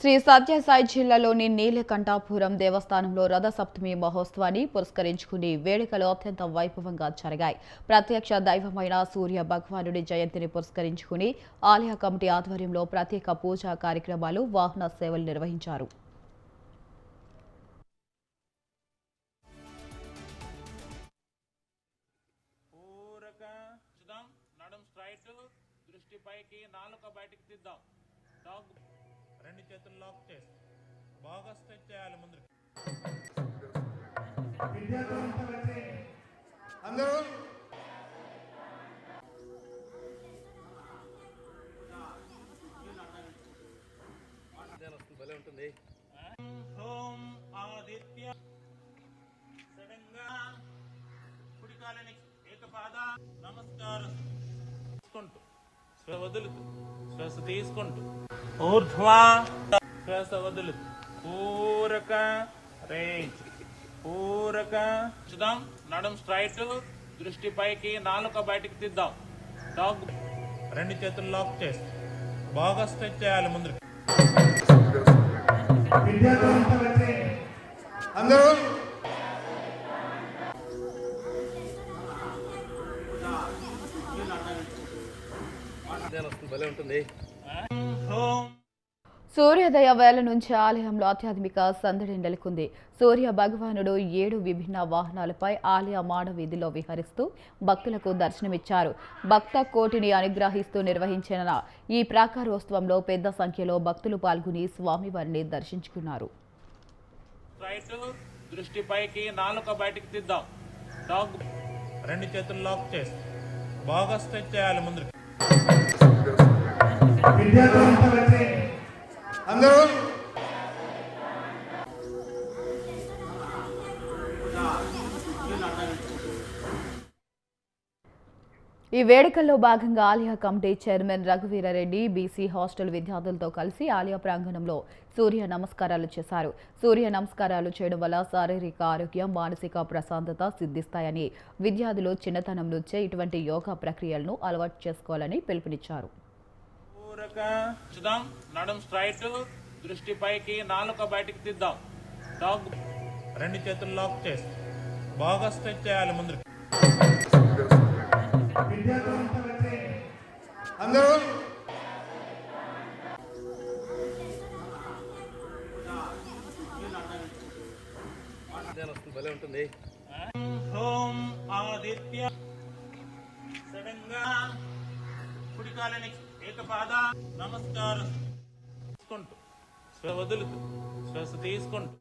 శ్రీ సత్యసాయి జిల్లాలోని నీలకంఠాపురం దేవస్థానంలో రథసప్తమి మహోత్సవాన్ని పురస్కరించుకుని వేడుకలు అత్యంత వైభవంగా జరిగాయి. ప్రత్యక్ష దైవమైన సూర్య భగవానుడి జయంతిని పురస్కరించుకుని ఆలయ కమిటీ ఆధ్వర్యంలో ప్రత్యేక పూజా కార్యక్రమాలు, వాహన సేవలు నిర్వహించారు. రెండు చేతులు లాక్ చేసి బాగా స్ట్రెచ్ చేయాలి ముందు. అందరూ భలే ఉంటుంది. ఓం ఆదిత్య సడంగా కుడికాలని ఏకపాద నమస్కారం తీసుకుంటూ వదులుతూ శ్వాస తీసుకుంటూ ఊర్ధ్వా శ్వాస వదులుతూ పూరక రేంజ్ పూరక చూద్దాం. నడుం స్ట్రైట్, దృష్టి పైకి, నాలుక బయటికి తీద్దాం. డాగ్ రెండు చేతులు లాక్ చేసి బాగా స్ట్రెచ్ చేయాలి ముందు. అందరూ భలే ఉంటుంది. సూర్యోదయ వేళ నుంచి ఆలయంలో ఆధ్యాత్మిక సందడి నెలకొంది. సూర్య భగవానుడు 7 విభిన్న వాహనాలపై ఆలయ మాడవీధిలో విహరిస్తూ భక్తులకు దర్శనమిచ్చారు. భక్త కోటిని అనుగ్రహిస్తూ నిర్వహించిన ఈ ప్రాకారోత్సవంలో పెద్ద సంఖ్యలో భక్తులు పాల్గొని స్వామివారిని దర్శించుకున్నారు. దృష్టి పైకి, నాలుక బయటికి తీద్దాం. డాగ్ రెండు చేతులు లాక్ చేసి బాగా స్ట్రెచ్ చేయాలి ముందు. అందరూ ఈ వేడుకల్లో భాగంగా ఆలయ committee chairman Raghuveera Reddy BC hostel విద్యార్థులతో కలిసి ఆలయ ప్రాంగణంలో సూర్య నమస్కారాలు చేశారు. సూర్య నమస్కారాలు చేయడం వల్ల శారీరక ఆరోగ్యం, మానసిక ప్రశాంతత సిద్ధిస్తాయని విద్యార్థులు చిన్నతనం నుంచే ఇటువంటి యోగా ప్రక్రియలను అలవాటు చేసుకోవాలని పిలుపునిచ్చారు. నడుం స్ట్రైట్, దృష్టి పైకి, నాలుక బయటికి తీద్దాం. డాగ్ రెండు చేతులు లాక్ చేసి బాగా స్ట్రెచ్ చేయాలి ముందు. అందరూ భలే ఉంటుంది. ఓం ఆదిత్య సడంగా కుడికాలని ఏకపాద నమస్కారం తీసుకుంటూ వదులుతూ శ్వాస తీసుకుంటూ